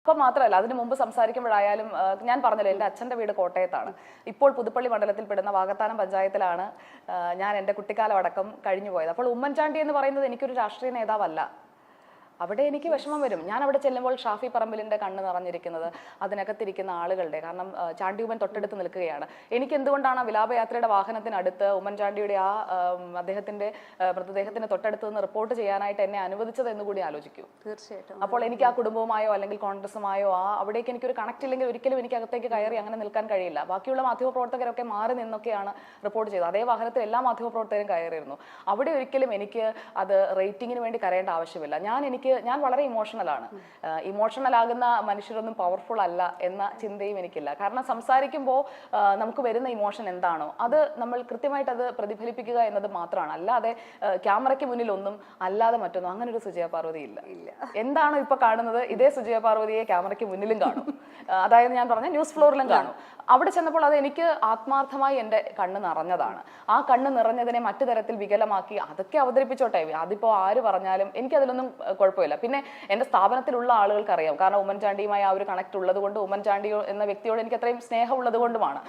ഇപ്പം മാത്രമല്ല അതിന് മുമ്പ് സംസാരിക്കുമ്പോഴായാലും ഞാൻ പറഞ്ഞല്ലോ എൻ്റെ അച്ഛൻ്റെ വീട് കോട്ടയത്താണ്. ഇപ്പോൾ പുതുപ്പള്ളി മണ്ഡലത്തിൽ പെടുന്ന വാകത്താനം പഞ്ചായത്തിലാണ് ഞാൻ എൻ്റെ കുട്ടിക്കാലം അടക്കം കഴിഞ്ഞു പോയത്. അപ്പോൾ ഉമ്മൻചാണ്ടി എന്ന് പറയുന്നത് എനിക്കൊരു രാഷ്ട്രീയ നേതാവല്ല. അവിടെ എനിക്ക് വിഷമം വരും. ഞാൻ അവിടെ ചെല്ലുമ്പോൾ ഷാഫി പറമ്പിലിൻ്റെ കണ്ണ് നിറഞ്ഞിരിക്കുന്നത് അതിനകത്തിരിക്കുന്ന ആളുകളുടെ, കാരണം ചാണ്ടി ഉമ്മൻ തൊട്ടടുത്ത് നിൽക്കുകയാണ്. എനിക്ക് എന്തുകൊണ്ടാണ് വിലാപയാത്രയുടെ വാഹനത്തിനടുത്ത് ഉമ്മൻചാണ്ടിയുടെ ആ അദ്ദേഹത്തിൻ്റെ മൃതദേഹത്തിന് തൊട്ടടുത്ത് നിന്ന് റിപ്പോർട്ട് ചെയ്യാനായിട്ട് എന്നെ അനുവദിച്ചത് എന്ന് കൂടി ആലോചിക്കൂ. തീർച്ചയായിട്ടും. അപ്പോൾ എനിക്ക് ആ കുടുംബവുമായോ അല്ലെങ്കിൽ കോൺഗ്രസുമായോ അവിടേക്ക് എനിക്കൊരു കണക്ട് ഇല്ലെങ്കിൽ ഒരിക്കലും എനിക്ക് അകത്തേക്ക് കയറി അങ്ങനെ നിൽക്കാൻ കഴിയില്ല. ബാക്കിയുള്ള മാധ്യമപ്രവർത്തകരൊക്കെ മാറി നിന്നൊക്കെയാണ് റിപ്പോർട്ട് ചെയ്തത്. അതേ വാഹനത്തിൽ എല്ലാ മാധ്യമപ്രവർത്തകരും കയറിയിരുന്നു. അവിടെ ഒരിക്കലും എനിക്ക് അത് റേറ്റിങ്ങിന് വേണ്ടി കരയേണ്ട ആവശ്യമില്ല. ഞാൻ വളരെ ഇമോഷണലാണ്. ഇമോഷണൽ ആകുന്ന മനുഷ്യരൊന്നും പവർഫുൾ അല്ല എന്ന ചിന്തയും എനിക്കില്ല. കാരണം സംസാരിക്കുമ്പോൾ നമുക്ക് വരുന്ന ഇമോഷൻ എന്താണോ അത് നമ്മൾ കൃത്യമായിട്ട് അത് പ്രതിഫലിപ്പിക്കുക എന്നത് മാത്രമാണ്. അല്ലാതെ ക്യാമറയ്ക്ക് മുന്നിൽ ഒന്നും അല്ലാതെ മറ്റൊന്നും അങ്ങനെ ഒരു സുജയ പാർവതി ഇല്ല. എന്താണോ ഇപ്പൊ കാണുന്നത് ഇതേ സുജയ പാർവതിയെ ക്യാമറയ്ക്ക് മുന്നിലും കാണും. അതായത് ഞാൻ പറഞ്ഞ ന്യൂസ് ഫ്ലോറിലും കാണും. അവിടെ ചെന്നപ്പോൾ അത് എനിക്ക് ആത്മാർത്ഥമായി എൻ്റെ കണ്ണ് നിറഞ്ഞതാണ്. ആ കണ്ണ് നിറഞ്ഞതിനെ മറ്റു തരത്തിൽ വികലമാക്കി അതൊക്കെ അവതരിപ്പിച്ചോട്ടെ, അതിപ്പോൾ ആര് പറഞ്ഞാലും എനിക്കതിലൊന്നും കുഴപ്പമില്ല. പിന്നെ എൻ്റെ സ്ഥാപനത്തിലുള്ള ആളുകൾക്ക് അറിയാം. കാരണം ഉമ്മൻചാണ്ടിയുമായി ആ ഒരു കണക്ട് ഉള്ളത് കൊണ്ട്, ഉമ്മൻചാണ്ടി എന്ന വ്യക്തിയോട് എനിക്ക് അത്രയും സ്നേഹമുള്ളത് കൊണ്ടുമാണ്.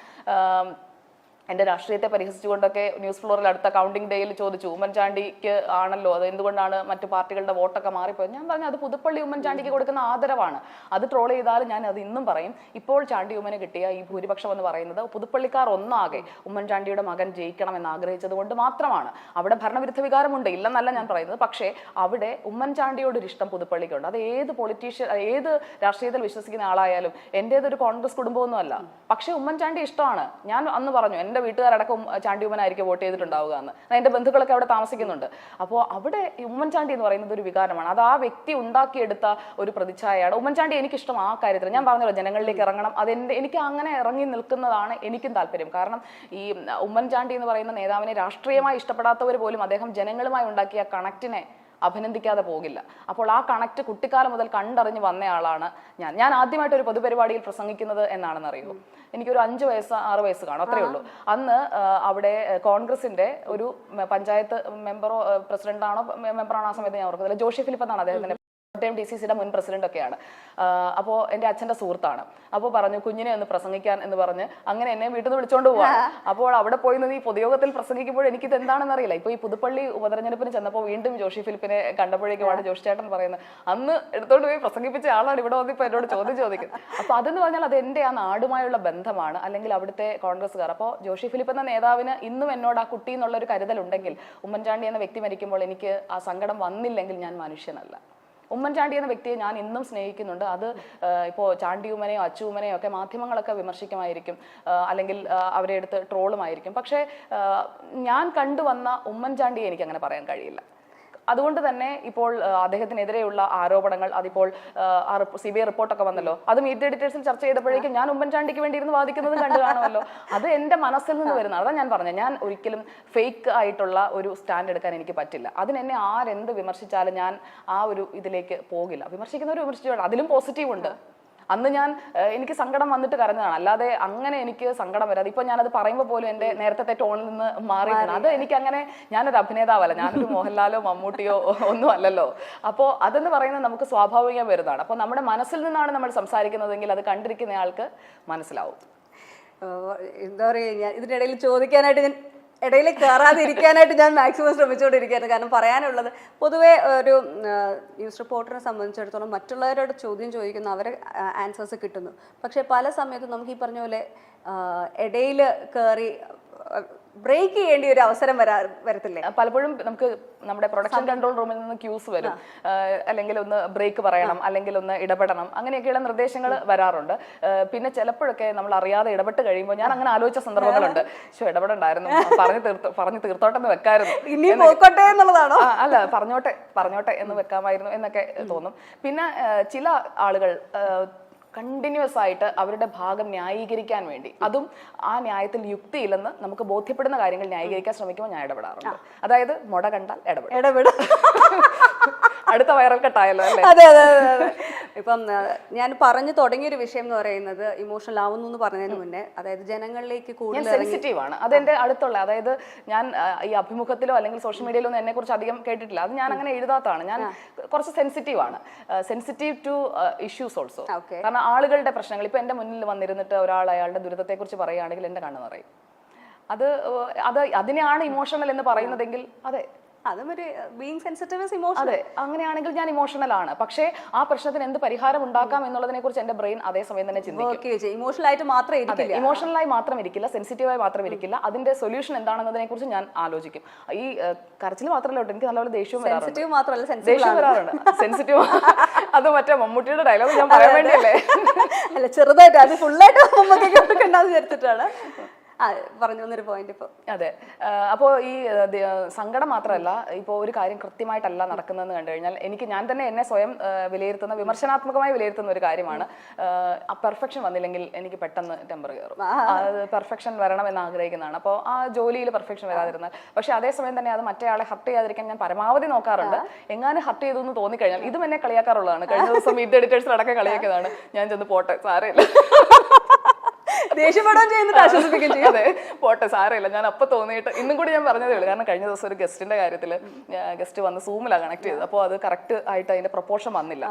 എൻ്റെ രാഷ്ട്രീയത്തെ പരിഹസിച്ചുകൊണ്ടൊക്കെ ന്യൂസ് ഫ്ലോറിൽ അടുത്ത കൗണ്ടിംഗ് ഡേയിൽ ചോദിച്ചു, ഉമ്മൻചാണ്ടിക്ക് ആണല്ലോ അത് എന്തുകൊണ്ടാണ് മറ്റു പാർട്ടികളുടെ വോട്ടൊക്കെ മാറിപ്പോയത്. ഞാൻ പറഞ്ഞു അത് പുതുപ്പള്ളി ഉമ്മൻചാണ്ടിക്ക് കൊടുക്കുന്ന ആദരവാണ്. അത് ട്രോൾ ചെയ്താലും ഞാൻ അത് ഇന്നും പറയും. ഇപ്പോൾ ചാണ്ടി ഉമ്മന് കിട്ടിയ ഈ ഭൂരിപക്ഷം എന്ന് പറയുന്നത് പുതുപ്പള്ളിക്കാർ ഒന്നാകെ ഉമ്മൻചാണ്ടിയുടെ മകൻ ജയിക്കണം എന്ന് ആഗ്രഹിച്ചത് കൊണ്ട് മാത്രമാണ്. അവിടെ ഭരണവിരുദ്ധ വികാരമുണ്ട്, ഇല്ലെന്നല്ല ഞാൻ പറയുന്നത്. പക്ഷേ അവിടെ ഉമ്മൻചാണ്ടിയോടൊരു ഇഷ്ടം പുതുപ്പള്ളിക്കുണ്ട്. അത് ഏത് പൊളിറ്റീഷ്യൻ, ഏത് രാഷ്ട്രീയത്തിൽ വിശ്വസിക്കുന്ന ആളായാലും, എൻ്റേതൊരു കോൺഗ്രസ് കുടുംബമൊന്നും അല്ല. പക്ഷേ ഉമ്മൻചാണ്ടി ഇഷ്ടമാണ്. ഞാൻ അന്ന് പറഞ്ഞു എൻ്റെ വീട്ടുകാരടക്കം ചാണ്ടി ഉമ്മനായിരിക്കും വോട്ട് ചെയ്തിട്ടുണ്ടാവുക എന്ന്. എൻ്റെ ബന്ധുക്കളൊക്കെ അവിടെ താമസിക്കുന്നുണ്ട്. അപ്പോൾ അവിടെ ഉമ്മൻചാണ്ടി എന്ന് പറയുന്നത് ഒരു വികാരമാണ്. അത് ആ വ്യക്തി ഉണ്ടാക്കിയെടുത്ത ഒരു പ്രതിച്ഛായയാണ്. ഉമ്മൻചാണ്ടി എനിക്കിഷ്ടം ആ കാര്യത്തിൽ. ഞാൻ പറഞ്ഞല്ലോ ജനങ്ങളിലേക്ക് ഇറങ്ങണം, എനിക്ക് അങ്ങനെ ഇറങ്ങി നിൽക്കുന്നതാണ് എനിക്കും താല്പര്യം. കാരണം ഈ ഉമ്മൻചാണ്ടി എന്ന് പറയുന്ന നേതാവിനെ രാഷ്ട്രീയമായി ഇഷ്ടപ്പെടാത്തവർ പോലും അദ്ദേഹം ജനങ്ങളുമായി ഉണ്ടാക്കിയ കണക്റ്റിനെ അഭിനന്ദിക്കാതെ പോകില്ല. അപ്പോൾ ആ കണക്ട് കുട്ടിക്കാലം മുതൽ കണ്ടറിഞ്ഞ് വന്നയാളാണ് ഞാൻ ആദ്യമായിട്ട് ഒരു പൊതുപരിപാടിയിൽ പ്രസംഗിക്കുന്നത് എന്നാണെന്ന് അറിയുമോ? എനിക്കൊരു 5 വയസ്സ് 6 വയസ്സ് കാണും, അത്രേ ഉള്ളൂ. അന്ന് അവിടെ കോൺഗ്രസിന്റെ ഒരു പഞ്ചായത്ത് മെമ്പറോ പ്രസിഡന്റാണോ മെമ്പറാണോ ആ സമയത്ത് ഞാൻ ഓർക്കുന്നില്ല, ജോഷി ഫിലിപ്പ് എന്നാണ് അദ്ദേഹത്തിന്റെ DCCയുടെ മുൻ പ്രസിഡന്റ് ഒക്കെയാണ്. അപ്പോൾ എൻ്റെ അച്ഛൻ്റെ സുഹൃത്താണ്. അപ്പോൾ പറഞ്ഞു കുഞ്ഞിനെ ഒന്ന് പ്രസംഗിക്കാൻ എന്ന് പറഞ്ഞ് അങ്ങനെ എന്നെ വീട്ടിൽ നിന്ന് വിളിച്ചോണ്ട് പോവാണ്. അപ്പോൾ അവിടെ പോയി ഈ പൊതുയോഗത്തിൽ പ്രസംഗിക്കുമ്പോൾ എനിക്കിത് എന്താണെന്ന് അറിയില്ല. ഇപ്പോൾ ഈ പുതുപ്പള്ളി ഉപതെരഞ്ഞെടുപ്പിന് ചെന്നപ്പോൾ വീണ്ടും ജോഷി ഫിലിപ്പിനെ കണ്ടപ്പോഴേക്കുമാണ് ജോഷി ചേട്ടൻ പറയുന്നത് അന്ന് എടുത്തോണ്ട് പോയി പ്രസംഗിപ്പിച്ച ആളാണ് ഇവിടെ വന്നിപ്പോൾ എന്നോട് ചോദ്യം ചോദിക്കുന്നത്. അപ്പോൾ അതെന്ന് പറഞ്ഞാൽ അത് എൻ്റെ ആ നാടുമായുള്ള ബന്ധമാണ്, അല്ലെങ്കിൽ അവിടുത്തെ കോൺഗ്രസ്സുകാർ. അപ്പോൾ ജോഷി ഫിലിപ്പ് എന്ന നേതാവിന് ഇന്നും എന്നോട് ആ കുട്ടി എന്നുള്ളൊരു കരുതലുണ്ടെങ്കിൽ ഉമ്മൻചാണ്ടി എന്ന വ്യക്തി മരിക്കുമ്പോൾ എനിക്ക് ആ സങ്കടം വന്നില്ലെങ്കിൽ ഞാൻ മനുഷ്യനല്ല. ഉമ്മൻചാണ്ടി എന്ന വ്യക്തിയെ ഞാൻ ഇന്നും സ്നേഹിക്കുന്നുണ്ട്. അത് ഇപ്പോൾ ചാണ്ടിയുമ്മനെയോ അച്ചുമ്മനെയോ ഒക്കെ മാധ്യമങ്ങളൊക്കെ വിമർശിക്കുമായിരിക്കും, അല്ലെങ്കിൽ അവരെ എടുത്ത് ട്രോളുമായിരിക്കും. പക്ഷേ ഞാൻ കണ്ടുവന്ന ഉമ്മൻചാണ്ടിയെ എനിക്ക് അങ്ങനെ പറയാൻ കഴിയില്ല. അതുകൊണ്ട് തന്നെ ഇപ്പോൾ അദ്ദേഹത്തിനെതിരെയുള്ള ആരോപണങ്ങൾ, അതിപ്പോൾ CBI റിപ്പോർട്ടൊക്കെ വന്നല്ലോ, അത് മീറ്റ് എഡിറ്റേഴ്സിൽ ചർച്ച ചെയ്തപ്പോഴേക്കും ഞാൻ ഉമ്മൻചാണ്ടിക്ക് വേണ്ടി ഇരുന്ന് വാദിക്കുന്നതും കണ്ടു കാണുമല്ലോ. അത് എൻ്റെ മനസ്സിൽ നിന്ന് വരുന്നത്. അതാ ഞാൻ പറഞ്ഞത്, ഞാൻ ഒരിക്കലും ഫേക്ക് ആയിട്ടുള്ള ഒരു സ്റ്റാൻഡ് എടുക്കാൻ എനിക്ക് പറ്റില്ല. അതിനെന്നെ ആരെന്ത് വിമർശിച്ചാലും ഞാൻ ആ ഒരു ഇതിലേക്ക് പോകില്ല. വിമർശിക്കുന്നവർ വിമർശിച്ചോളാം, അതിലും പോസിറ്റീവ് ഉണ്ട്. അന്ന് എനിക്ക് സങ്കടം വന്നിട്ട് കരഞ്ഞതാണ്, അല്ലാതെ അങ്ങനെ എനിക്ക് സങ്കടം വരാതെ ഇപ്പൊ ഞാനത് പറയുമ്പോൾ പോലും എൻ്റെ നേരത്തെ ടോണിൽ നിന്ന് മാറിയിട്ടുണ്ട്. അത് എനിക്കങ്ങനെ, ഞാനൊരു അഭിനേതാവല്ല, ഞാനൊരു മോഹൻലാലോ മമ്മൂട്ടിയോ ഒന്നും അല്ലല്ലോ. അപ്പോൾ അതെന്ന് പറയുന്നത് നമുക്ക് സ്വാഭാവികം വരുന്നതാണ്. അപ്പോൾ നമ്മുടെ മനസ്സിൽ നിന്നാണ് നമ്മൾ സംസാരിക്കുന്നതെങ്കിൽ അത് കണ്ടിരിക്കുന്ന ആൾക്ക് മനസ്സിലാവും. എന്താ പറയുക, ഞാൻ ഇതിൻ്റെ ഇടയിൽ ചോദിക്കാനായിട്ട് ഞാൻ ഇടയിൽ കയറാതിരിക്കാനായിട്ട് ഞാൻ മാക്സിമം ശ്രമിച്ചുകൊണ്ടിരിക്കുകയായിരുന്നു. കാരണം പറയാനുള്ളത്, പൊതുവേ ഒരു ന്യൂസ് റിപ്പോർട്ടറിനെ സംബന്ധിച്ചിടത്തോളം മറ്റുള്ളവരോട് ചോദ്യം ചോദിക്കുന്നു, അവരെ ആൻസേഴ്സ് കിട്ടുന്നു. പക്ഷേ പല സമയത്തും നമുക്ക് ഈ പറഞ്ഞ പോലെ ഇടയിൽ കയറി ബ്രേക്ക് ചെയ്യേണ്ട ഒരു അവസരം വരത്തില്ലേ? പലപ്പോഴും നമുക്ക് നമ്മുടെ പ്രൊഡക്ഷൻ കൺട്രോൾ റൂമിൽ നിന്ന് ക്യൂസ് വരും, അല്ലെങ്കിൽ ഒന്ന് ബ്രേക്ക് പറയണം, അല്ലെങ്കിൽ ഒന്ന് ഇടപെടണം, അങ്ങനെയൊക്കെയുള്ള നിർദ്ദേശങ്ങൾ വരാറുണ്ട്. പിന്നെ ചിലപ്പോഴൊക്കെ നമ്മൾ അറിയാതെ ഇടപെട്ട് കഴിയുമ്പോൾ ഞാൻ അങ്ങനെ ആലോചിച്ച സന്ദർഭങ്ങളുണ്ട്, ഇടപെടണ്ടായിരുന്നു, പറഞ്ഞു തീർത്തോട്ടെന്ന് വെക്കായിരുന്നു, ഇനി പോയിക്കോട്ടെ എന്നുള്ളതാണോ? അല്ല, പറഞ്ഞോട്ടെ എന്ന് വെക്കാമായിരുന്നു എന്നൊക്കെ തോന്നും. പിന്നെ ചില ആളുകൾ കണ്ടിന്യൂസ് ആയിട്ട് അവരുടെ ഭാഗം ന്യായീകരിക്കാൻ വേണ്ടി, അതും ആ ന്യായത്തിൽ യുക്തിയില്ലെന്ന് നമുക്ക് ബോധ്യപ്പെടുന്ന കാര്യങ്ങൾ ന്യായീകരിക്കാൻ ശ്രമിക്കുമ്പോൾ ഞാൻ ഇടപെടാറുണ്ട്. അതായത് മുട കണ്ടാൽ ഇടപെടും. അടുത്ത വൈറൽ കട്ടായല്ലോ അല്ലേ? അതെ അതെ അതെ അതെ. ഇപ്പം ഞാൻ പറഞ്ഞു തുടങ്ങിയൊരു വിഷയം എന്ന് പറയുന്നത് ഇമോഷണൽ ആവുന്നു എന്ന് പറഞ്ഞതിന് മുന്നേ, അതായത് ജനങ്ങളിലേക്ക് കൂടുതൽ സെൻസിറ്റീവ് ആണ്. അതെന്റെ അടുത്തുള്ള, അതായത് ഞാൻ ഈ അഭിമുഖത്തിലോ അല്ലെങ്കിൽ സോഷ്യൽ മീഡിയയിലോ ഒന്നും എന്നെ കുറിച്ച് അധികം കേട്ടിട്ടില്ല. അത് ഞാൻ അങ്ങനെ എഴുതാത്തതാണ്. ഞാൻ കുറച്ച് സെൻസിറ്റീവ് ആണ്, സെൻസിറ്റീവ് ടു ഇഷ്യൂസ് ഓൾസോ. കാരണം ആളുകളുടെ പ്രശ്നങ്ങൾ, ഇപ്പൊ എന്റെ മുന്നിൽ വന്നിരുന്നിട്ട് ഒരാൾ അയാളുടെ ദുരിതത്തെ കുറിച്ച് പറയുകയാണെങ്കിൽ എന്റെ കണ്ണ് നിറയും. അതിനെയാണ് ഇമോഷണൽ എന്ന് പറയുന്നതെങ്കിൽ അതെ, അതും ഒരു ബീയിങ് സെൻസിറ്റീവ് ഇസ് ഇമോഷണൽ. അതെ, അങ്ങനെയാണെങ്കിൽ ഞാൻ ഇമോഷണൽ ആണ്. പക്ഷേ ആ പ്രശ്നത്തിന് എന്ത് പരിഹാരം ഉണ്ടാക്കാം എന്നുള്ളതിനെ കുറിച്ച് എന്റെ ബ്രെയിൻ അതേ സമയം തന്നെ ചിന്തിക്കും. ഇമോഷണൽ ആയിട്ട് മാത്രമേ ഇരിക്കില്ല, ഇമോഷണലായി മാത്രം ഇരിക്കില്ല, സെൻസിറ്റീവായി മാത്രം ഇരിക്കില്ല. അതിന്റെ സൊല്യൂഷൻ എന്താണെന്നതിനെ കുറിച്ച് ഞാൻ ആലോചിക്കും. ഈ കരച്ചിൽ മാത്രമല്ല കേട്ടോ, എനിക്ക് നല്ലപോലെ ദേഷ്യവും വരാറുണ്ട്. സെൻസിറ്റീവ് അത് മറ്റേ മമ്മൂട്ടിയുടെ ഡയലോഗ് ഞാൻ പറയാൻ വേണ്ടിയല്ലേ? അല്ല, ചെറുതായിട്ട്, അത് ഫുള്ളായിട്ട് മമ്മൂട്ടിണ്ടാന്ന് വിചാരിച്ചിട്ടാണ് പറഞ്ഞു വന്നൊരു പോയിന്റ്. ഇപ്പോൾ അതെ, അപ്പോൾ ഈ സങ്കടം മാത്രമല്ല, ഇപ്പോൾ ഒരു കാര്യം കൃത്യമായിട്ടല്ല നടക്കുന്നതെന്ന് കണ്ടു കഴിഞ്ഞാൽ ഞാൻ തന്നെ എന്നെ സ്വയം വിലയിരുത്തുന്ന, വിമർശനാത്മകമായി വിലയിരുത്തുന്ന ഒരു കാര്യമാണ്, ആ പെർഫെക്ഷൻ വന്നില്ലെങ്കിൽ എനിക്ക് പെട്ടെന്ന് ടെമ്പർ കയറും. അത് പെർഫെക്ഷൻ വരണം എന്ന് ആഗ്രഹിക്കുന്നതാണ്. അപ്പോൾ ആ ജോലിയിൽ പെർഫെക്ഷൻ വരാതിരുന്നാൽ, പക്ഷെ അതേസമയം തന്നെ അത് മറ്റേ ആളെ ഹർട്ട് ചെയ്യാതിരിക്കാൻ ഞാൻ പരമാവധി നോക്കാറുണ്ട്. എങ്ങാനും ഹർട്ട് ചെയ്തു എന്ന് തോന്നിക്കഴിഞ്ഞാൽ, ഇതും എന്നെ കളിയാക്കാറുള്ളതാണ്. കഴിഞ്ഞ ദിവസം മീറ്റ് എഡിറ്റേഴ്സിലടക്കം കളിയാക്കിയതാണ്. ഞാൻ ചെന്ന് പോട്ടെ സാരമില്ല, ദേഷ്യപ്പെടാൻ ചെയ്യുന്നത് ആശ്വസിപ്പിക്കുകയും ചെയ്യും. അതെ, പോട്ടെ സാരമില്ല, ഞാൻ അപ്പൊ തോന്നിയിട്ട് ഇന്നും കൂടി ഞാൻ പറഞ്ഞതേ ഉള്ളൂ. കാരണം കഴിഞ്ഞ ദിവസം ഒരു ഗസ്റ്റിന്റെ കാര്യത്തിൽ ഗസ്റ്റ് വന്ന് സൂമിലാണ് കണക്ട് ചെയ്തത്. അപ്പോൾ അത് കറക്റ്റ് ആയിട്ട് അതിന്റെ പ്രൊപ്പോർഷൻ വന്നില്ല.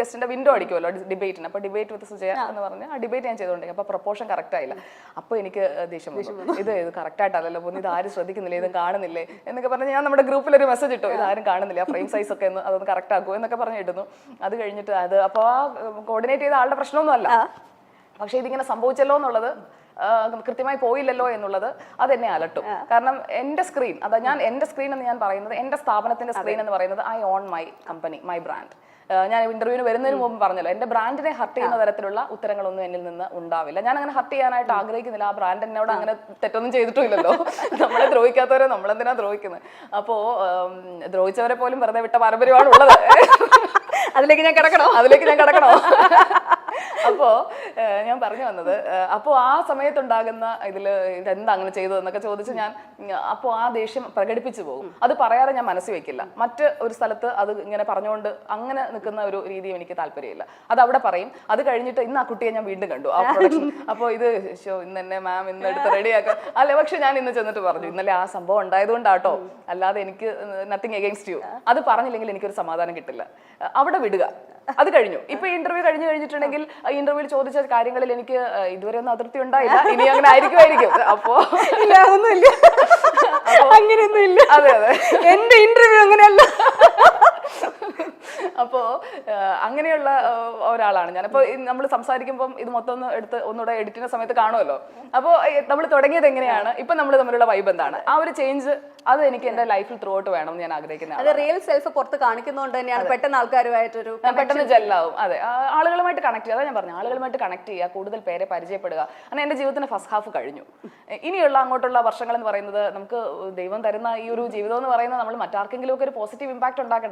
ഗസ്റ്റിന്റെ വിൻഡോ അടിക്കുമല്ലോ ഡിബേറ്റിന്. അപ്പോൾ ഡിബേറ്റ് വിത്ത് സുജയ എന്ന് പറഞ്ഞ് ആ ഡിബേറ്റ് ഞാൻ ചെയ്തുകൊണ്ടിരിക്കും. അപ്പോൾ പ്രൊപ്പോർഷൻ കറക്റ്റ് ആയില്ല. അപ്പോൾ എനിക്ക് ദേഷ്യം വന്നു. ഇത് കറക്റ്റ് ആയിട്ടല്ലല്ലോ പോകുന്നത്, ഇത് ആരും ശ്രദ്ധിക്കുന്നില്ല, ഇതും കാണുന്നില്ലേ എന്നൊക്കെ പറഞ്ഞ് ഞാൻ നമ്മുടെ ഗ്രൂപ്പിൽ ഒരു മെസ്സേജ് ഇട്ടു, ഇത് ആരും കാണുന്നില്ല, ഫ്രെയിം സൈസ് ഒക്കെ അതൊന്ന് കറക്റ്റ് ആക്കുമോ എന്നൊക്കെ പറഞ്ഞ് ഇടുന്നു. അത് കഴിഞ്ഞിട്ട് അത് അപ്പോൾ ആ കോർഡിനേറ്റ് ചെയ്ത ആളുടെ പ്രശ്നമൊന്നും അല്ല, പക്ഷെ ഇതിങ്ങനെ സംഭവിച്ചല്ലോ എന്നുള്ളത്, കൃത്യമായി പോയില്ലല്ലോ എന്നുള്ളത് അതെന്നെ അലട്ടും. കാരണം എന്റെ സ്ക്രീൻ, എന്റെ സ്ക്രീൻ എന്ന് ഞാൻ പറയുന്നത്, എന്റെ സ്ഥാപനത്തിന്റെ സ്ക്രീൻ എന്ന് പറയുന്നത് I on my company, my brand. ഞാൻ ഇന്റർവ്യൂവിന് വരുന്നതിന് മുമ്പ് പറഞ്ഞല്ലോ, എന്റെ ബ്രാൻഡിനെ ഹർട്ട് ചെയ്യുന്ന തരത്തിലുള്ള ഉത്തരങ്ങളൊന്നും എന്നിൽ നിന്ന് ഉണ്ടാവില്ല. ഞാൻ അങ്ങനെ ഹർട്ട് ചെയ്യാനായിട്ട് ആഗ്രഹിക്കുന്നില്ല. ആ ബ്രാൻഡ് എന്നോട് അങ്ങനെ തെറ്റൊന്നും ചെയ്തിട്ടുമില്ലല്ലോ. നമ്മളെ ദ്രോഹിക്കാത്തവരെ നമ്മളെന്തിനാ ദ്രോഹിക്കുന്നത്? അപ്പോ ദ്രോഹിച്ചവരെ പോലും വെറുതെ വിട്ട പാരമ്പര്യമാണ് ഉള്ളത്. അതിലേക്ക് ഞാൻ കിടക്കണോ? അപ്പോ ഞാൻ പറഞ്ഞു വന്നത്, അപ്പോൾ ആ സമയത്തുണ്ടാകുന്ന ഇതെന്താ അങ്ങനെ ചെയ്തതെന്നൊക്കെ ചോദിച്ച് ഞാൻ അപ്പോൾ ആ ദേഷ്യം പ്രകടിപ്പിച്ചു പോകും. അത് പറയാതെ ഞാൻ മനസ്സിൽ വെക്കില്ല. മറ്റ് ഒരു സ്ഥലത്ത് അത് ഇങ്ങനെ പറഞ്ഞുകൊണ്ട് അങ്ങനെ നിൽക്കുന്ന ഒരു രീതിയും എനിക്ക് താല്പര്യമില്ല. അത് അവിടെ പറയും. അത് കഴിഞ്ഞിട്ട് ഇന്ന് ആ കുട്ടിയെ ഞാൻ വീണ്ടും കണ്ടു, ആ പ്രൊഡക്ഷൻ. അപ്പോൾ ഇന്ന് എന്നെ മാം ഇന്ന് എടുത്ത് റെഡിയാക്കാം അല്ലെ, പക്ഷെ ഞാൻ ഇന്ന് ചെന്നിട്ട് പറഞ്ഞു, ഇന്നലെ ആ സംഭവം ഉണ്ടായതുകൊണ്ടാട്ടോ, അല്ലാതെ എനിക്ക് നത്തിങ് എഗെയിൻസ്റ്റ് യു. അത് പറഞ്ഞില്ലെങ്കിൽ എനിക്കൊരു സമാധാനം കിട്ടില്ല. അവിടെ വിടുക. അത് കഴിഞ്ഞു. ഇപ്പൊ ഇന്റർവ്യൂ കഴിഞ്ഞിട്ടുണ്ടെങ്കിൽ ഇന്റർവ്യൂവിൽ ചോദിച്ച കാര്യങ്ങളിൽ എനിക്ക് ഇതുവരെ ഒന്നും അതൃപ്തി ഉണ്ടായില്ല, ഇനി അങ്ങനെ ആയിരിക്കും. അപ്പോ അങ്ങനെയൊന്നും ഇല്ല. അതെ, എന്റെ ഇന്റർവ്യൂ അങ്ങനെയല്ല. അപ്പോ അങ്ങനെയുള്ള ഒരാളാണ് ഞാൻ. അപ്പൊ നമ്മൾ സംസാരിക്കുമ്പോൾ ഇത് മൊത്തം ഒന്നുകൂടെ എഡിറ്റിന്റെ സമയത്ത് കാണുമല്ലോ. അപ്പോൾ നമ്മൾ തുടങ്ങിയത് എങ്ങനെയാണ്, ഇപ്പൊ നമ്മൾ തമ്മിലുള്ള വൈബ് എന്താണ്, ആ ഒരു ചേഞ്ച് അത് എനിക്ക് എന്റെ ലൈഫിൽ ത്രൂ ഔട്ട് വേണം ഞാൻ ആഗ്രഹിക്കുന്നത്. അത് റിയൽ സെൽഫ് പുറത്ത് കാണിക്കുന്നതുകൊണ്ട് തന്നെയാണ് പെട്ടെന്ന് ആൾക്കാരുമായിട്ടൊരു പെട്ടെന്ന് ജെല്ലാവും. അതെ, ആളുകളുമായിട്ട് കണക്ട് ചെയ്യുക. ഞാൻ പറഞ്ഞു, ആളുകളുമായിട്ട് കണക്ട് ചെയ്യുക, കൂടുതൽ പേരെ പരിചയപ്പെടുക. അങ്ങനെ എന്റെ ജീവിതത്തിന്റെ ഫസ്റ്റ് ഹാഫ് കഴിഞ്ഞു. ഇനിയുള്ള അങ്ങോട്ടുള്ള വർഷങ്ങൾ എന്ന് പറയുന്നത്, നമുക്ക് ദൈവം തരുന്ന ഈ ഒരു ജീവിതം എന്ന് പറയുന്നത് നമ്മൾ മറ്റാർക്കെങ്കിലും ഒക്കെ ഒരു പോസിറ്റീവ് ഇമ്പാക്ട് ഉണ്ടാക്കണ്ടേ.